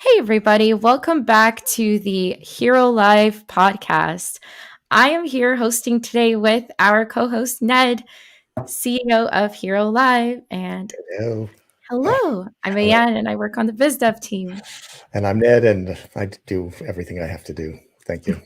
Hey, everybody. Welcome back to the Hearo.Live podcast. I am here hosting today with our co host, Ned, CEO of Hearo.Live. And Hello. hello, I'm Hello. Ayan, and I work on the BizDev team. And I'm Ned, and I do everything I have to do. Thank you.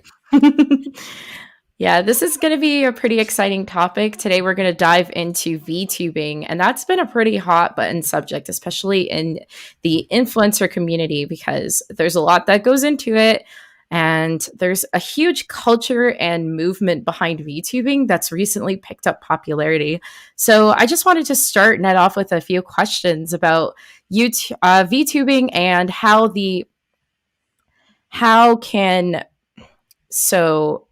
Yeah, this is going to be a pretty exciting topic. Today, we're going to dive into VTubing, and that's been a pretty hot button subject, especially in the influencer community, because there's a lot that goes into it. And there's a huge culture and movement behind VTubing that's recently picked up popularity. So I just wanted to start Ned off with a few questions about VTubing and how can so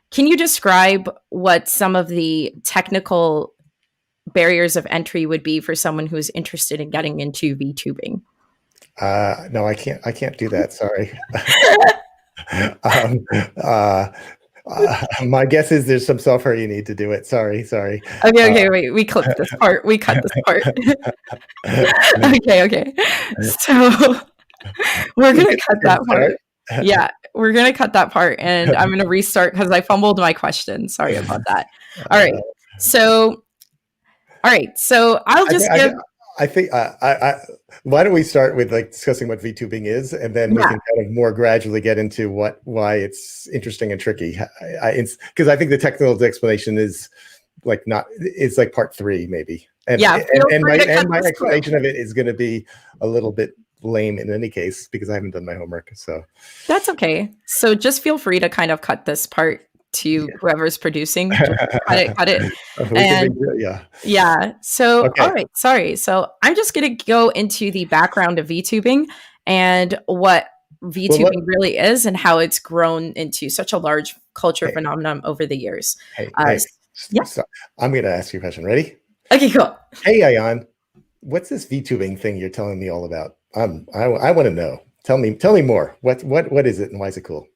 can you describe what some of the technical barriers of entry would be for someone who's interested in getting into VTubing? No, I can't. I can't do that. Sorry. um, uh, my guess is there's some software you need to do it. Sorry. Okay, wait. We clipped this part. We cut this part. Okay. So we're gonna cut that part. Yeah, we're gonna cut that part, and I'm gonna restart because I fumbled my question. Sorry about that. All right. So I'll just give. I think why don't we start with like discussing what VTubing is, and then we can kind of more gradually get into why it's interesting and tricky. Because I think the technical explanation is like part 3 maybe. And my explanation of it is going to be a little bit lame in any case because I haven't done my homework. So that's okay. So just feel free to kind of cut this part to whoever's producing. Cut it. So okay. All right, sorry. So I'm just gonna go into the background of VTubing and what VTubing really is and how it's grown into such a large culture phenomenon over the years. So I'm gonna ask you a question. Ready? Okay, cool. Hey, Ayan, what's this VTubing thing you're telling me all about? I want to know. Tell me more. What is it and why is it cool?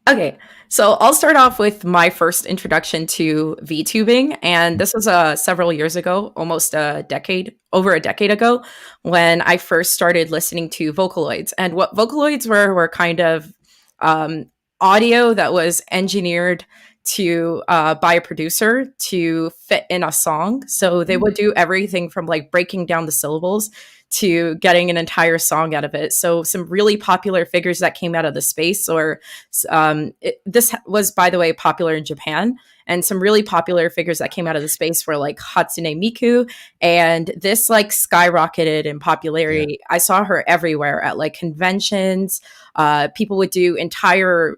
Okay, so I'll start off with my first introduction to VTubing, and this was several years ago, almost over a decade ago, when I first started listening to Vocaloids. And what Vocaloids were kind of audio that was engineered to by a producer to fit in a song. So they would do everything from like breaking down the syllables to getting an entire song out of it. So some really popular figures that came out of the space, this was, by the way, popular in Japan. And some really popular figures that came out of the space were like Hatsune Miku. And this like skyrocketed in popularity. Yeah. I saw her everywhere at like conventions. People would do entire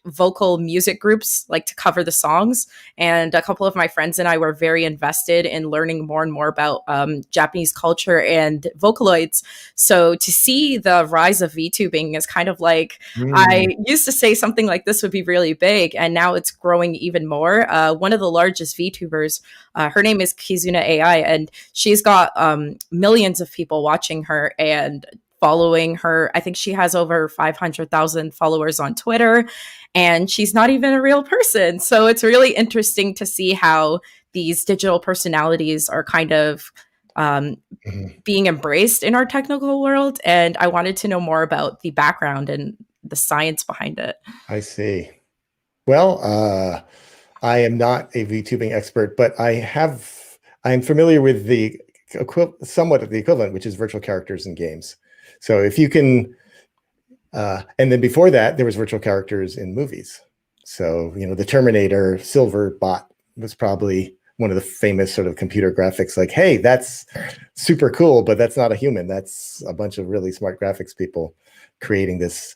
vocal music groups like to cover the songs, and a couple of my friends and I were very invested in learning more and more about Japanese culture and Vocaloids. So to see the rise of VTubing is kind of like I used to say something like this would be really big, and now it's growing even more. One of the largest VTubers, her name is Kizuna AI, and she's got millions of people watching her and following her. I think she has over 500,000 followers on Twitter, and she's not even a real person. So it's really interesting to see how these digital personalities are kind of being embraced in our technical world. And I wanted to know more about the background and the science behind it. I see. Well, I am not a VTubing expert, but I'm familiar with somewhat of the equivalent, which is virtual characters in games. So if you can, and then before that, there was virtual characters in movies. So, the Terminator Silver bot was probably one of the famous sort of computer graphics, like, hey, that's super cool, but that's not a human. That's a bunch of really smart graphics people creating this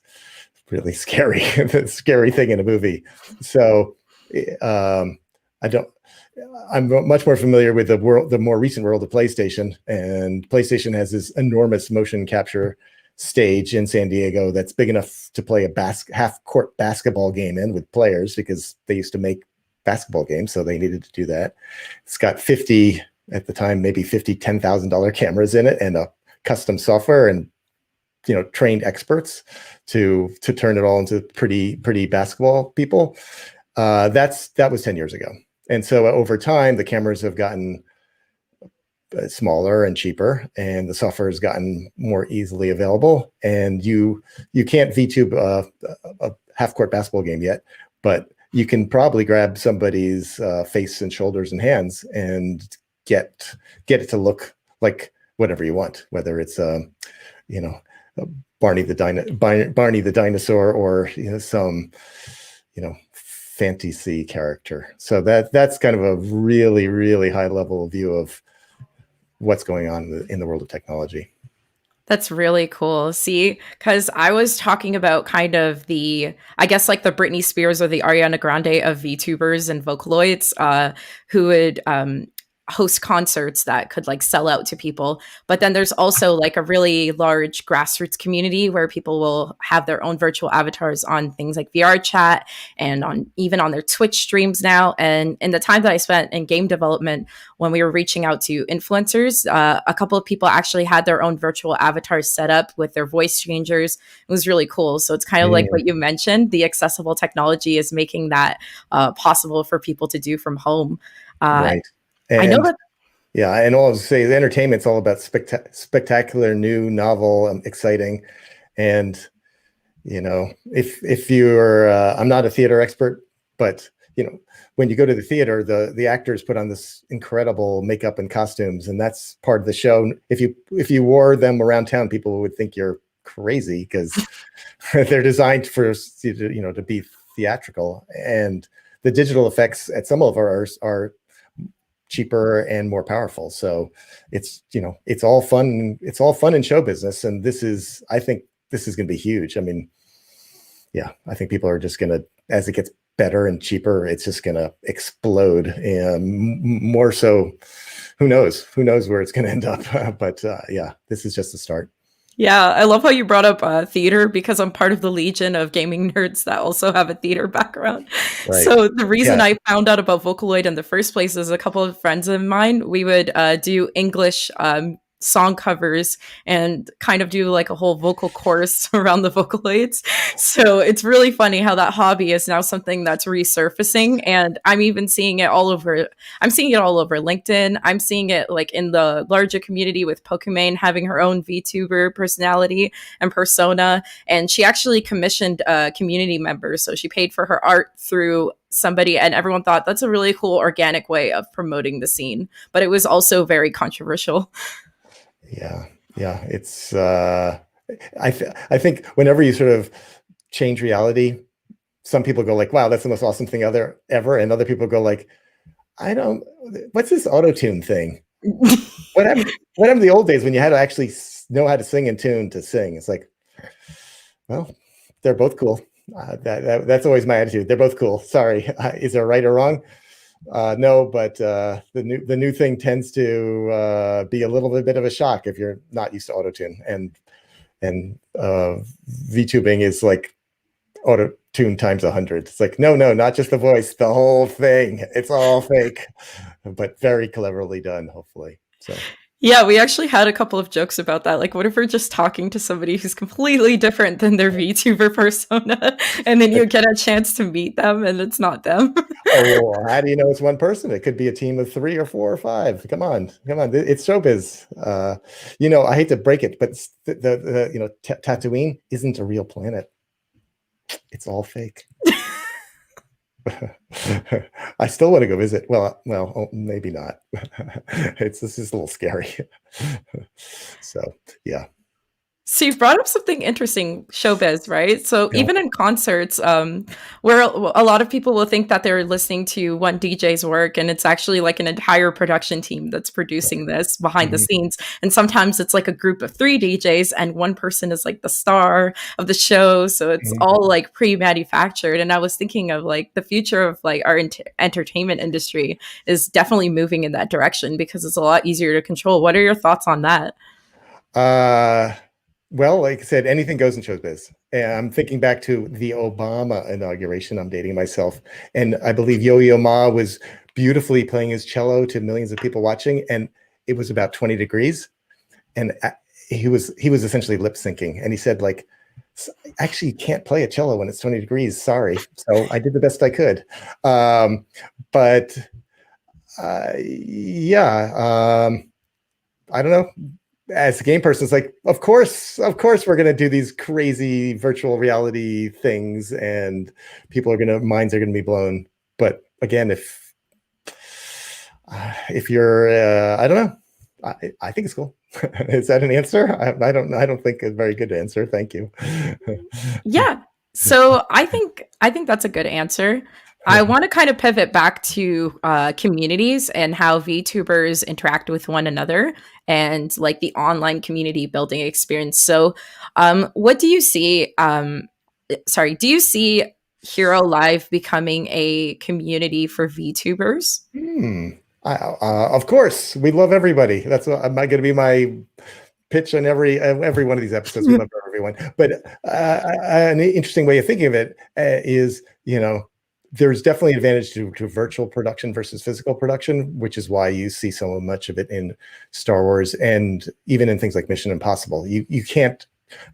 really scary thing in a movie. So I'm much more familiar with the more recent world of PlayStation, and PlayStation has this enormous motion capture stage in San Diego that's big enough to play a half-court basketball game in with players, because they used to make basketball games, so they needed to do that. It's got 50, at the time, maybe $10,000 cameras in it, and a custom software, and trained experts to turn it all into pretty basketball people. That was 10 years ago. And so over time, the cameras have gotten smaller and cheaper, and the software has gotten more easily available. And you can't VTube a half-court basketball game yet, but you can probably grab somebody's face and shoulders and hands and get it to look like whatever you want, whether it's you know, Barney the dinosaur, or some fantasy character. So that's kind of a really, really high level view of what's going on in the world of technology. That's really cool. See, because I was talking about kind of I guess like the Britney Spears or the Ariana Grande of VTubers and Vocaloids, who would host concerts that could like sell out to people. But then there's also like a really large grassroots community where people will have their own virtual avatars on things like VR chat and even on their Twitch streams now. And in the time that I spent in game development, when we were reaching out to influencers, a couple of people actually had their own virtual avatars set up with their voice changers. It was really cool. So it's kind of like what you mentioned. The accessible technology is making that possible for people to do from home. Right. And I know that. Yeah, and all I was say, the entertainment's all about spectacular, new, novel, exciting, and if you're, I'm not a theater expert, but when you go to the theater, the actors put on this incredible makeup and costumes, and that's part of the show. If you wore them around town, people would think you're crazy because they're designed for to be theatrical, and the digital effects at some of ours are cheaper and more powerful. So it's all fun. It's all fun in show business, and I think this is going to be huge. I mean, yeah, I think people are just going to, as it gets better and cheaper, it's just going to explode. And more so, who knows where it's going to end up. But yeah, this is just the start. Yeah, I love how you brought up theater, because I'm part of the legion of gaming nerds that also have a theater background. Right. So the reason I found out about Vocaloid in the first place is a couple of friends of mine, we would do English song covers and kind of do like a whole vocal chorus around the Vocaloids. So it's really funny how that hobby is now something that's resurfacing, and I'm even seeing it all over. I'm seeing it all over LinkedIn. I'm seeing it like in the larger community with Pokimane having her own VTuber personality and persona, and she actually commissioned a community member, so she paid for her art through somebody, and everyone thought that's a really cool organic way of promoting the scene, but it was also very controversial. Yeah. It's I think whenever you sort of change reality, some people go like, "Wow, that's the most awesome thing ever," and other people go like, "What's this auto-tune thing? What happened to the old days when you had to actually know how to sing in tune to sing?" It's like, well, they're both cool. That's always my attitude. They're both cool. Sorry, is there right or wrong? No, but the new thing tends to be a little bit of a shock if you're not used to autotune, and VTubing is like auto-tune times 100. It's like, no, not just the voice, the whole thing. It's all fake, but very cleverly done, hopefully. So. Yeah, we actually had a couple of jokes about that. Like, what if we're just talking to somebody who's completely different than their VTuber persona, and then you get a chance to meet them and it's not them? Oh, how do you know it's one person? It could be a team of 3 or 4 or 5. Come on. It's showbiz. I hate to break it, but Tatooine isn't a real planet. It's all fake. I still want to go visit. Well, maybe not. This is a little scary. So, yeah. So you've brought up something interesting, showbiz, right? So even in concerts, where a lot of people will think that they're listening to one DJ's work, and it's actually like an entire production team that's producing this behind the scenes. And sometimes it's like a group of 3 DJs, and one person is like the star of the show. So it's all like pre-manufactured. And I was thinking of like the future of like our entertainment industry is definitely moving in that direction, because it's a lot easier to control. What are your thoughts on that? Well, like I said, anything goes in showbiz. And I'm thinking back to the Obama inauguration. I'm dating myself. And I believe Yo-Yo Ma was beautifully playing his cello to millions of people watching. And it was about 20 degrees. And he was essentially lip syncing. And he said, like, actually, you can't play a cello when it's 20 degrees. Sorry. So I did the best I could. Yeah. I don't know, as a game person, it's like, of course, we're going to do these crazy virtual reality things, and minds are going to be blown. But again, if you're, I don't know, I think it's cool. Is that an answer? I don't think a very good answer. Thank you. Yeah. So I think that's a good answer. I want to kind of pivot back to communities and how VTubers interact with one another and like the online community building experience. So, what do you see? Do you see Hearo.Live becoming a community for VTubers? Hmm. Of course, we love everybody. That's what, am I going to be my pitch on every one of these episodes? We love everyone, but an interesting way of thinking of it is, there's definitely advantage to virtual production versus physical production, which is why you see so much of it in Star Wars and even in things like Mission Impossible. You can't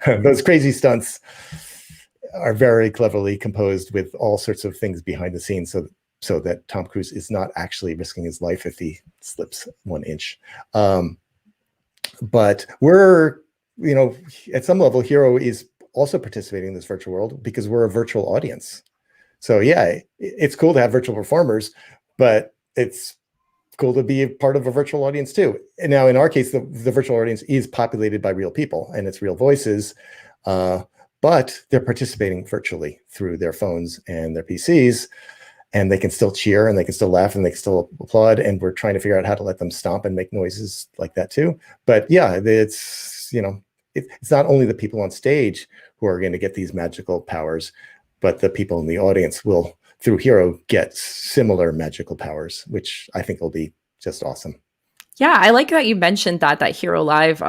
those crazy stunts are very cleverly composed with all sorts of things behind the scenes, so that Tom Cruise is not actually risking his life if he slips 1 inch. But we're, at some level, Hero is also participating in this virtual world because we're a virtual audience. So yeah, it's cool to have virtual performers, but it's cool to be a part of a virtual audience too. And now in our case, the virtual audience is populated by real people and it's real voices, but they're participating virtually through their phones and their PCs, and they can still cheer and they can still laugh and they can still applaud. And we're trying to figure out how to let them stomp and make noises like that too. But yeah, it's not only the people on stage who are going to get these magical powers, but the people in the audience will, through Hero, get similar magical powers, which I think will be just awesome. Yeah, I like that you mentioned that Hearo.Live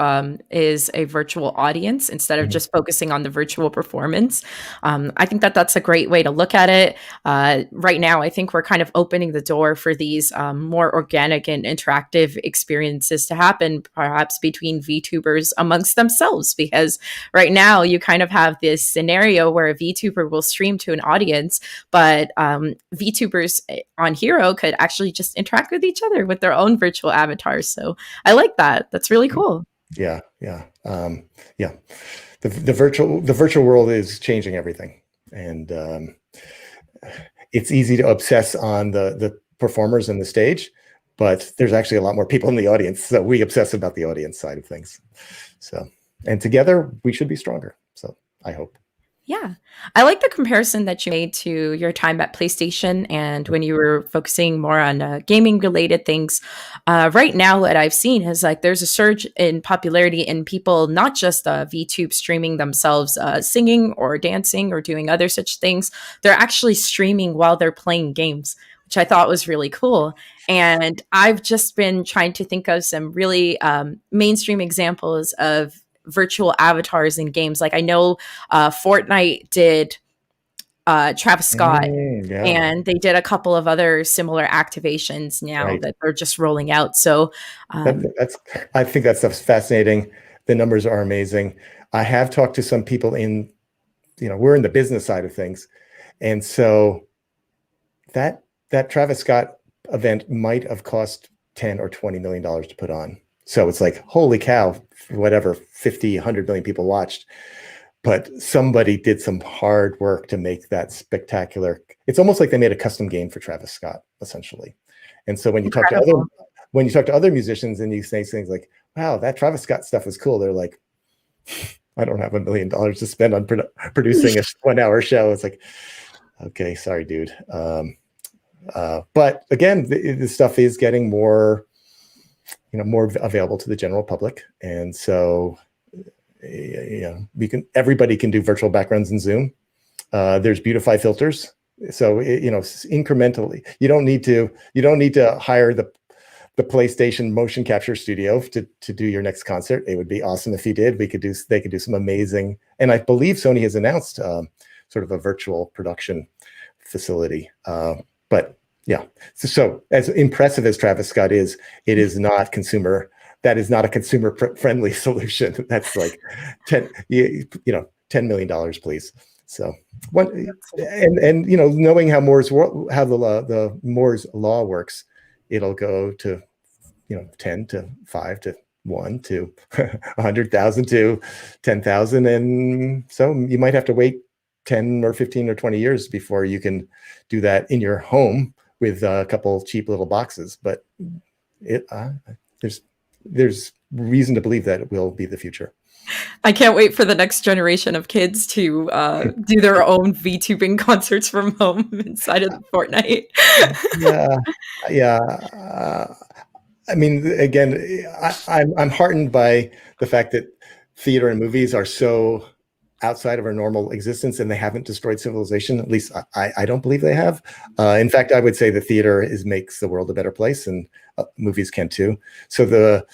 is a virtual audience instead of Mhm. just focusing on the virtual performance. I think that that's a great way to look at it. Right now, I think we're kind of opening the door for these more organic and interactive experiences to happen, perhaps between VTubers amongst themselves. Because right now, you kind of have this scenario where a VTuber will stream to an audience, but VTubers on Hero could actually just interact with each other with their own virtual avatars. So I like that. That's really cool. Yeah, yeah, yeah. The virtual world is changing everything, and it's easy to obsess on the performers and the stage, but there's actually a lot more people in the audience, so we obsess about the audience side of things. So, and together we should be stronger. So I hope. Yeah. I like the comparison that you made to your time at PlayStation and when you were focusing more on gaming related things. Right now, what I've seen is like there's a surge in popularity in people, not just VTube streaming themselves, singing or dancing or doing other such things. They're actually streaming while they're playing games, which I thought was really cool. And I've just been trying to think of some really mainstream examples of virtual avatars in games. Like I know Fortnite did Travis Scott, Yeah, and they did a couple of other similar activations now right. that they're just rolling out. So, That's I think that stuff's fascinating. The numbers are amazing. I have talked to some people we're in the business side of things, and so that Travis Scott event might have cost 10 or 20 million dollars to put on. So it's like, holy cow, whatever, 50, 100 million people watched. But somebody did some hard work to make that spectacular. It's almost like they made a custom game for Travis Scott, essentially. And so incredible. when you talk to other musicians and you say things like, wow, that Travis Scott stuff was cool, they're like, I don't have $1 million to spend on producing a 1 hour show. It's like, okay, sorry, dude. But again, the stuff is getting more available to the general public, and so everybody can do virtual backgrounds in Zoom. There's beautify filters, so incrementally. You don't need to hire the PlayStation motion capture studio to do your next concert. It would be awesome if you did. They could do some amazing, and I believe Sony has announced sort of a virtual production facility. But yeah, so as impressive as Travis Scott is, it is not consumer. That is not a consumer friendly solution. That's like $10 million, please. So and knowing how the Moore's law works, it'll go to 10 to 5 to 1 to 100,000 to 10,000, and so you might have to wait 10 or 15 or 20 years before you can do that in your home with a couple cheap little boxes. But it there's reason to believe that it will be the future. I can't wait for the next generation of kids to do their own VTubing concerts from home inside of Fortnite. Yeah, yeah. I mean, again, I'm heartened by the fact that theater and movies are so outside of our normal existence, and they haven't destroyed civilization. At least I don't believe they have. In fact, I would say the theater makes the world a better place, and movies can too. So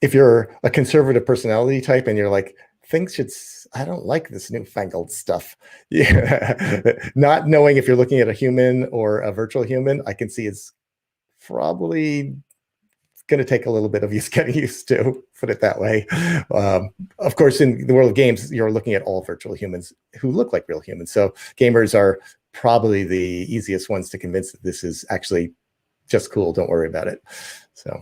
if you're a conservative personality type and you're like, things should, I don't like this newfangled stuff. Yeah. Not knowing if you're looking at a human or a virtual human, I can see it's probably going to take a little bit of you getting used to, put it that way. Of course, in the world of games, you're looking at all virtual humans who look like real humans. So gamers are probably the easiest ones to convince that this is actually just cool. Don't worry about it. So.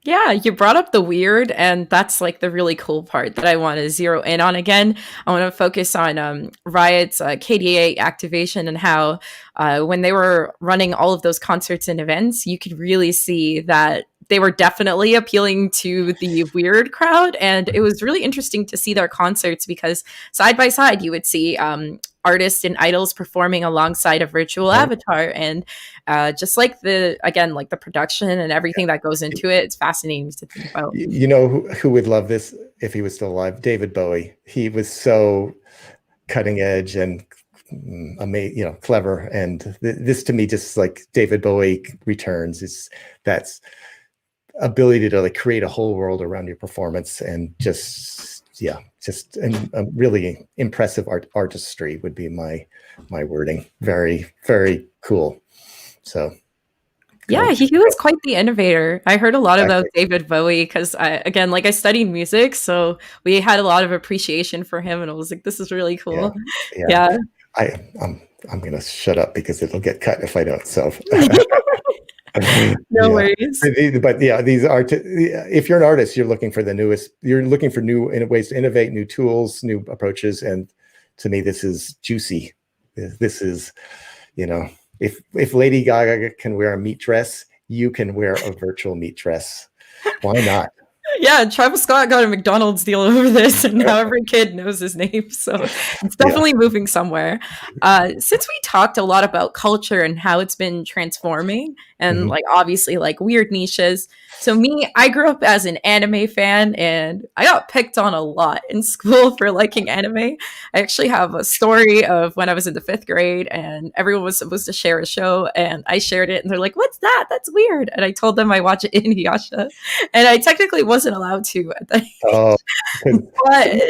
Yeah, you brought up the weird, and that's like the really cool part that I want to zero in on again. I want to focus on Riot's KDA activation and how when they were running all of those concerts and events, you could really see that they were definitely appealing to the weird crowd. And it was really interesting to see their concerts because side by side, you would see artists and idols performing alongside a virtual avatar. And just like like the production and everything that goes into it, it's fascinating to think about. You know who would love this if he was still alive? David Bowie. He was so cutting edge and amazing, clever. And this to me, just like David Bowie returns, is that's ability to like create a whole world around your performance, and just a really impressive artistry would be my wording. Very, very cool. So yeah, he was quite the innovator. I heard a lot about David Bowie because again, like I studied music, so we had a lot of appreciation for him, and I was like, this is really cool. Yeah. I'm gonna shut up because it'll get cut if I don't. So no worries. But these are if you're an artist, you're looking for the newest. You're looking for new ways to innovate, new tools, new approaches, and to me, this is juicy. This is, if Lady Gaga can wear a meat dress, you can wear a virtual meat dress. Why not? Yeah, Travis Scott got a McDonald's deal over this, and now every kid knows his name. So it's definitely moving somewhere. Since we talked a lot about culture and how it's been transforming, and like obviously like weird niches. So I grew up as an anime fan, and I got picked on a lot in school for liking anime. I actually have a story of when I was in the 5th grade, and everyone was supposed to share a show, and I shared it, and they're like, "What's that? That's weird." And I told them I watch it in Inuyasha, and I technically wasn't allowed to at that age. Oh, but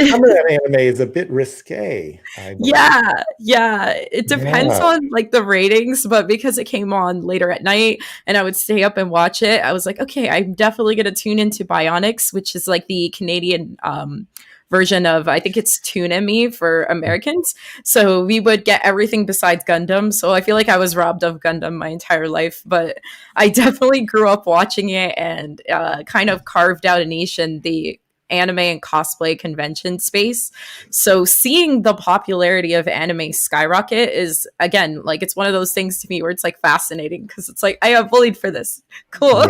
some of that anime is a bit risque. Yeah. It depends on like the ratings, but because it came on later at night and I would stay up and watch it, I was like, okay, I'm definitely gonna tune into Bionics, which is like the Canadian version of, I think it's Toonami for Americans. So we would get everything besides Gundam. So I feel like I was robbed of Gundam my entire life, but I definitely grew up watching it and kind of carved out a niche in the anime and cosplay convention space. So seeing the popularity of anime skyrocket is, again, like it's one of those things to me where it's like fascinating because it's like I got bullied for this. Cool.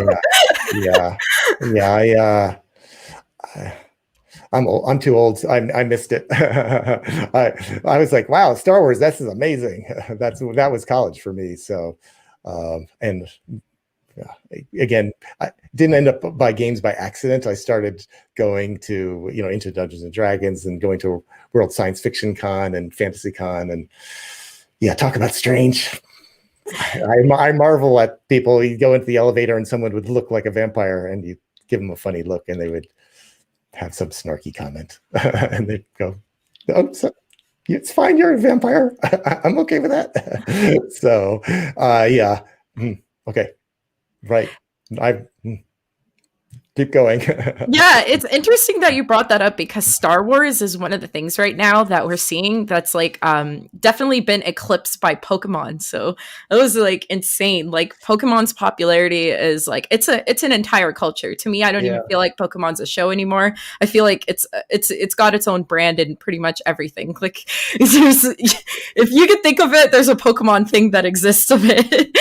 I'm too old. I missed it. I was like, wow, Star Wars, this is amazing. That was college for me. So, and again, I didn't end up by games by accident. I started going to, into Dungeons and Dragons and going to World Science Fiction Con and Fantasy Con. And talk about strange. I marvel at people. You go into the elevator and someone would look like a vampire and you give them a funny look and they would have some snarky comment and they'd go, "Oh, so it's fine. You're a vampire. I'm okay with that." So, okay. Right. Keep going. Yeah, it's interesting that you brought that up because Star Wars is one of the things right now that we're seeing that's like definitely been eclipsed by Pokemon. So it was like insane. Like Pokemon's popularity is like it's an entire culture. To me, I don't even Yeah. feel like Pokemon's a show anymore. I feel like it's got its own brand in pretty much everything. Like there's if you could think of it, there's a Pokemon thing that exists of it.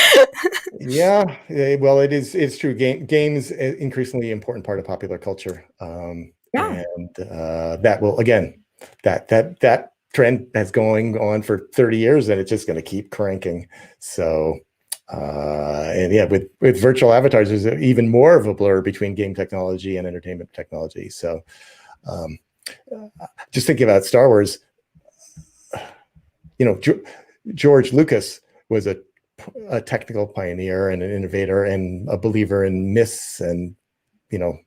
Yeah, well, it's true. Games increasingly important part of popular culture, Yeah. and that will again that trend has going on for 30 years, and it's just going to keep cranking. So, and yeah, with virtual avatars, there's even more of a blur between game technology and entertainment technology. So, um, just thinking about Star Wars, you know, George Lucas was a technical pioneer and an innovator and a believer in myths, and you know,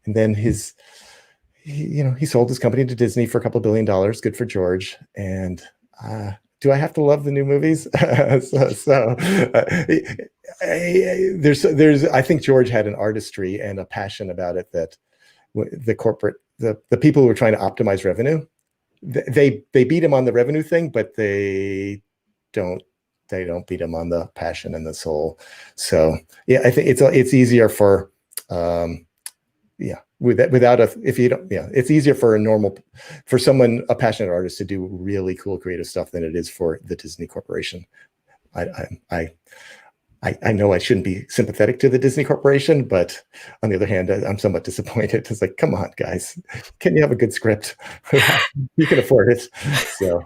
and then he sold his company to Disney for a couple $1 billion. Good for George. And do I have to love the new movies? There's I think George had an artistry and a passion about it that the people who were trying to optimize revenue, they beat him on the revenue thing, but don't don't beat him on the passion and the soul. So yeah, I think it's easier for yeah, without a if you don't, yeah, it's easier for someone, a passionate artist, to do really cool creative stuff than it is for the Disney Corporation. I know I shouldn't be sympathetic to the Disney Corporation, but on the other hand, I'm somewhat disappointed. It's like, come on, guys, can you have a good script? You can afford it. So,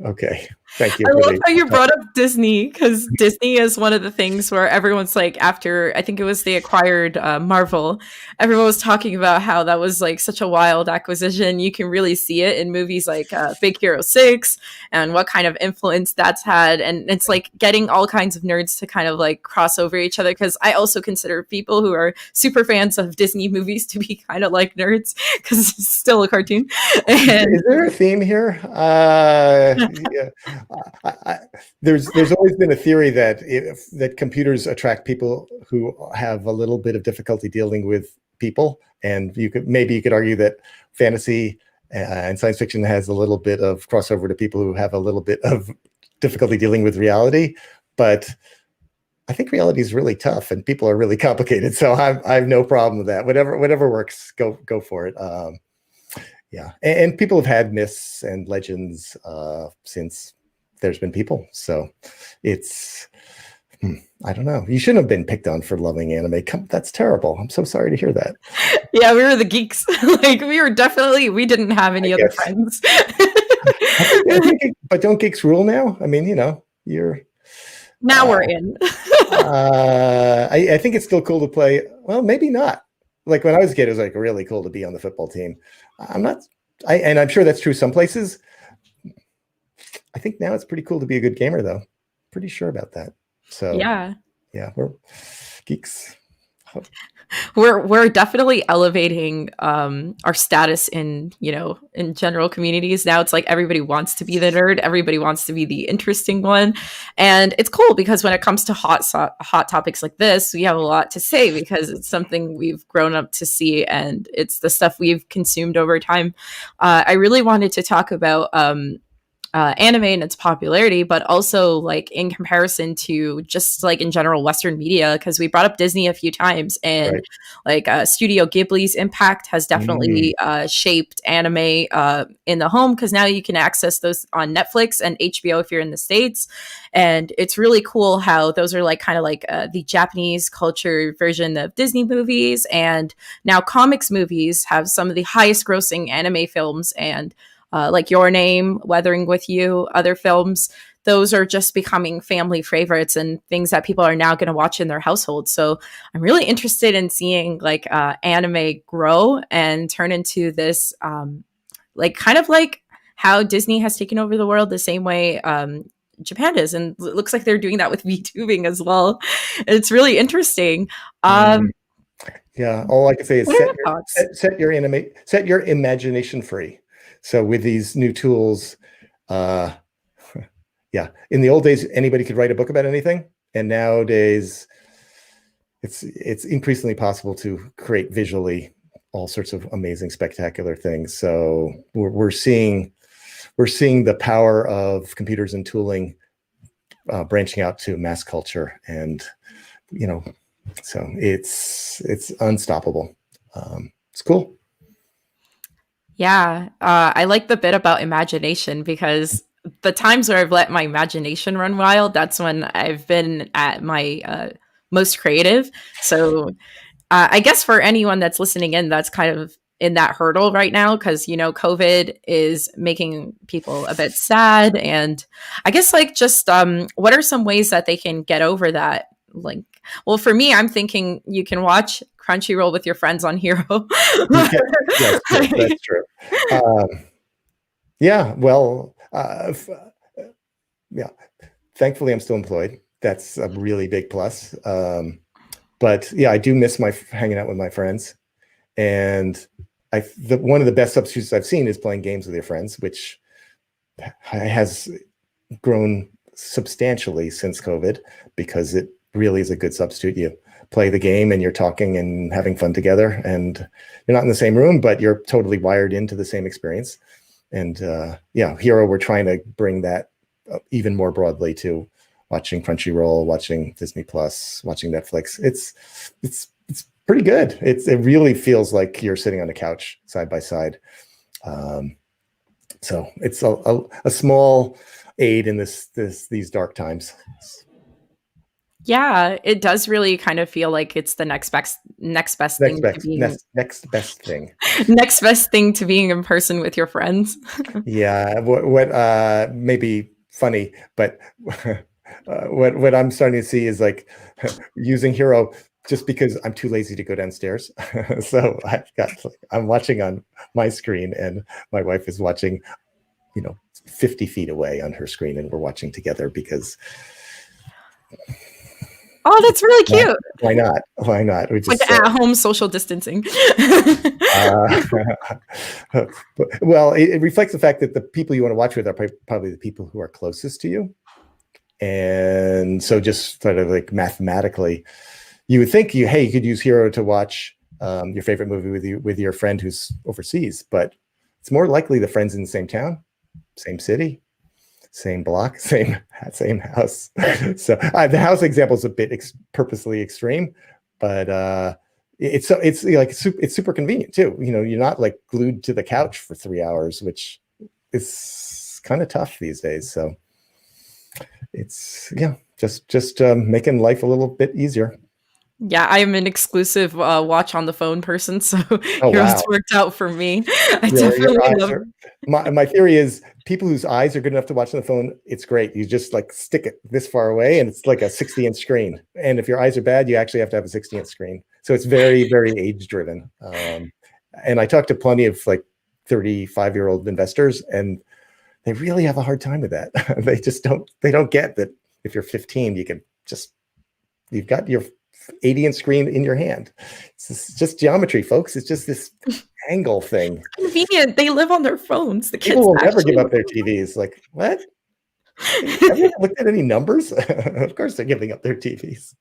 okay, thank you I for love the. how you brought up Disney because Disney is one of the things where everyone's like, after I think it was they acquired Marvel, everyone was talking about how that was like such a wild acquisition. You can really see it in movies like Big Hero 6 and what kind of influence that's had. And it's like getting all kinds of nerds to kind of like cross over each other because I also consider people who are super fans of Disney movies to be kind of like nerds because it's still a cartoon. And Is there a theme here? Yeah. I, there's always been a theory that computers attract people who have a little bit of difficulty dealing with people, and you could argue that fantasy and science fiction has a little bit of crossover to people who have a little bit of difficulty dealing with reality. But I think reality is really tough, and people are really complicated. So I have no problem with that. Whatever works, go for it. Yeah, and people have had myths and legends since there's been people. So it's I don't know. You shouldn't have been picked on for loving anime. That's terrible. I'm so sorry to hear that. yeah, we were the geeks. Like we didn't have I any other guess. friends. But don't geeks rule now? I mean, you're. Now we're in. I think it's still cool to play. Well, maybe not. Like when I was a kid, it was like really cool to be on the football team. I'm not. And I'm sure that's true some places. I think now it's pretty cool to be a good gamer, though. Pretty sure about that. So Yeah. yeah, we're geeks. We're definitely elevating our status in, in general communities. Now it's like everybody wants to be the nerd, everybody wants to be the interesting one. And it's cool because when it comes to hot topics like this, we have a lot to say because it's something we've grown up to see and it's the stuff we've consumed over time. I really wanted to talk about anime and its popularity, but also like in comparison to just like in general Western media, because we brought up Disney a few times, and Right. like Studio Ghibli's impact has definitely shaped anime in the home because now you can access those on Netflix and HBO if you're in the States. And it's really cool how those are like kind of like the Japanese culture version of Disney movies. And now comics movies have some of the highest grossing anime films, and like Your Name, Weathering with You, other films, those are just becoming family favorites and things that people are now going to watch in their household. So I'm really interested in seeing like anime grow and turn into this, like kind of like how Disney has taken over the world the same way Japan is. And it looks like they're doing that with VTubing as well. It's really interesting. Mm. Yeah, all I can say is What are your thoughts? set your imagination free. So with these new tools, uh, yeah, in the old days, anybody could write a book about anything, and nowadays, it's increasingly possible to create visually all sorts of amazing, spectacular things. So we're seeing the power of computers and tooling branching out to mass culture, and so it's unstoppable. It's cool. Yeah, I like the bit about imagination because the times where I've let my imagination run wild, that's when I've been at my most creative. So I guess for anyone that's listening in, that's kind of in that hurdle right now because COVID is making people a bit sad, and I guess like just what are some ways that they can get over that? Like, well, for me, I'm thinking you can watch Crunchyroll with your friends on Hero. You can, yes, true. That's true. Um, yeah, well, yeah. Thankfully, I'm still employed. That's a really big plus. But yeah, I do miss hanging out with my friends. And one of the best substitutes I've seen is playing games with your friends, which has grown substantially since COVID because it really is a good substitute. You play the game and you're talking and having fun together, and you're not in the same room, but you're totally wired into the same experience. And yeah, Hero, we're trying to bring that even more broadly to watching Crunchyroll, watching Disney Plus, watching Netflix. It's pretty good. It really feels like you're sitting on a couch side by side. So it's a small aid in these dark times. Yeah, it does really kind of feel like it's the next best thing to being Next best thing. next best thing to being in person with your friends. Yeah, what may be funny, but what I'm starting to see is like using Hero just because I'm too lazy to go downstairs. So I'm watching on my screen, and my wife is watching, 50 feet away on her screen, and we're watching together because. Oh, that's really cute. Why not? Why not? We just like at-home social distancing. Well, it reflects the fact that the people you want to watch with are probably the people who are closest to you. And so just sort of like mathematically, you would think you could use Hero to watch your favorite movie with your friend who's overseas, but it's more likely the friend's in the same town, same city, same block, same house. So the house example is a bit purposely extreme, but it's super convenient too. You're not like glued to the couch for 3 hours, which is kind of tough these days. So it's just making life a little bit easier. Yeah, I'm an exclusive watch on the phone person, so Oh, Heroes wow. worked out for me. I Your definitely eyes love. are, my theory is people whose eyes are good enough to watch on the phone, it's great. You just like stick it this far away, and it's like a 60-inch screen. And if your eyes are bad, you actually have to have a 60-inch screen. So it's very, very age driven. And I talked to plenty of like 35-year-old investors, and they really have a hard time with that. They don't get that if you're 15, you've got your 80-inch screen in your hand. It's just geometry, folks. It's just this angle thing. Convenient. They live on their phones. The kids People will never give up their TVs. Like, what? Have you ever looked at any numbers? Of course they're giving up their TVs.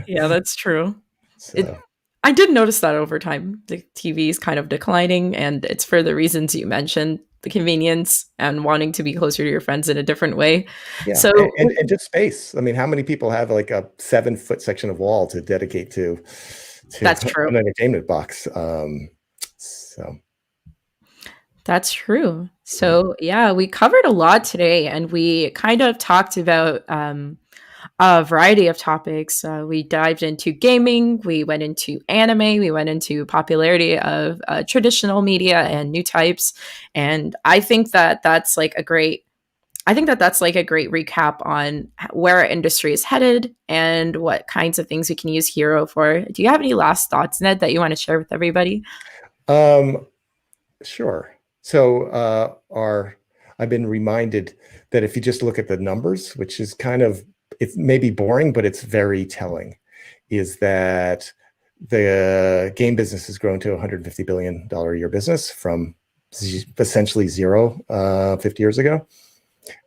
Yeah, that's true. So. I did notice that over time. The TV is kind of declining, and it's for the reasons you mentioned, the convenience and wanting to be closer to your friends in a different way. Yeah, so and just space. I mean, how many people have like a 7-foot section of wall to dedicate to that's true. an entertainment box? So that's true. So yeah, we covered a lot today, and we kind of talked about a variety of topics. We dived into gaming, we went into anime, we went into popularity of traditional media and new types. And I think that that's like a great recap on where our industry is headed and what kinds of things we can use Hero for. Do you have any last thoughts, Ned, that you want to share with everybody? Sure. So I've been reminded that if you just look at the numbers, which is kind of, it may be boring, but it's very telling, is that the game business has grown to a $150 billion a year business from essentially zero 50 years ago.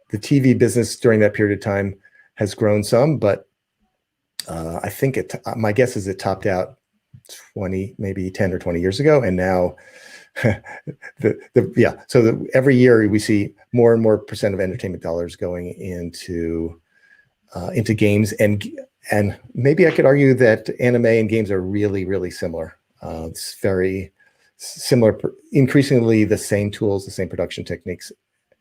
The TV business during that period of time has grown some, but I think my guess is it topped out 20, maybe 10 or 20 years ago, and now every year we see more and more percent of entertainment dollars going into games, and maybe I could argue that anime and games are really, really similar. It's very similar, increasingly the same tools, the same production techniques,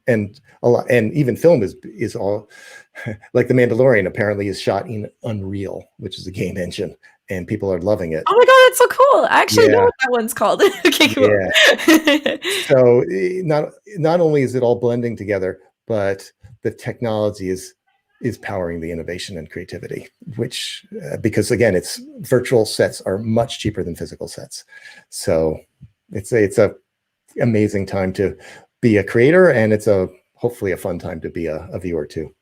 and a lot, and even film is all like The Mandalorian apparently is shot in Unreal, which is a game engine, and people are loving it. Oh my god, that's so cool! I actually know Yeah. what that one's called. Okay, cool. Yeah. So not only is it all blending together, but the technology is powering the innovation and creativity, which because again, it's virtual sets are much cheaper than physical sets. So it's a amazing time to be a creator, and it's hopefully a fun time to be a viewer too.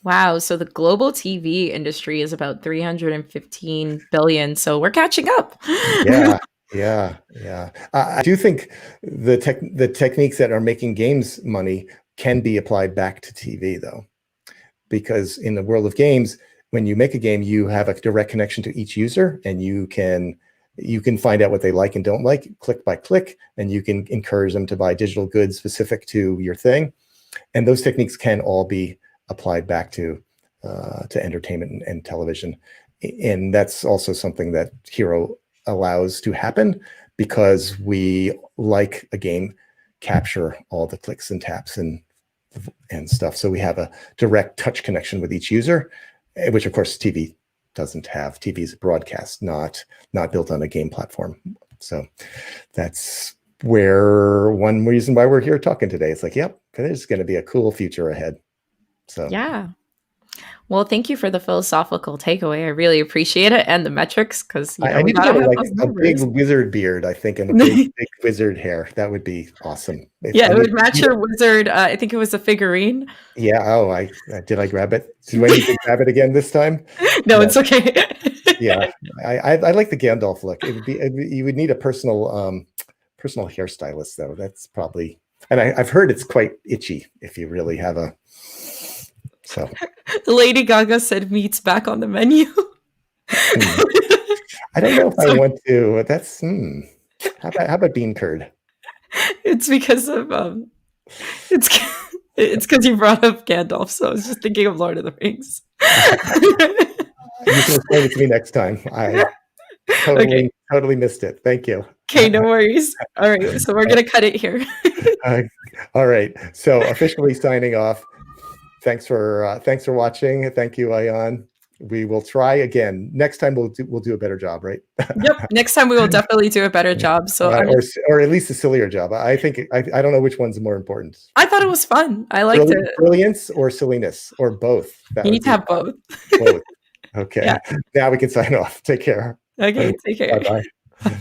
Wow, so the global TV industry is about 315 billion, so we're catching up. Yeah. I do think the techniques that are making games money can be applied back to TV though, because in the world of games, when you make a game, you have a direct connection to each user, and you can find out what they like and don't like click by click, and you can encourage them to buy digital goods specific to your thing. And those techniques can all be applied back to entertainment and television. And that's also something that Hearo allows to happen, because we, like a game, capture all the clicks and taps and stuff. So we have a direct touch connection with each user, which of course TV doesn't have. TV is broadcast, not built on a game platform. So that's one reason why we're here talking today. It's like, yep, there's going to be a cool future ahead. So yeah. Well, thank you for the philosophical takeaway. I really appreciate it, and the metrics, because I need to get a big wizard beard, I think, and a big wizard hair. That would be awesome. Yeah, it would match your wizard. I think it was a figurine. Yeah. Oh, did I grab it? Do I need to grab it again this time? No, it's okay. Yeah, I like the Gandalf look. You would need a personal hairstylist though. That's probably, and I've heard it's quite itchy if you really have a. So Lady Gaga said meat's back on the menu. I don't know if I want to. That's how about bean curd? It's because of it's because you brought up Gandalf, so I was just thinking of Lord of the Rings. You can explain it to me next time. I totally missed it. Thank you. Okay, no worries. All right, so we're gonna cut it here. All right. So officially signing off. Thanks for watching. Thank you, Ayan. We will try again. Next time we'll do a better job, right? Yep. Next time we will definitely do a better job. So or at least a sillier job. I think I don't know which one's more important. I thought it was fun. I liked it. Brilliance or silliness or both. You need to have both. Both. Okay. Yeah. Now we can sign off. Take care. Okay. Take care. Bye-bye.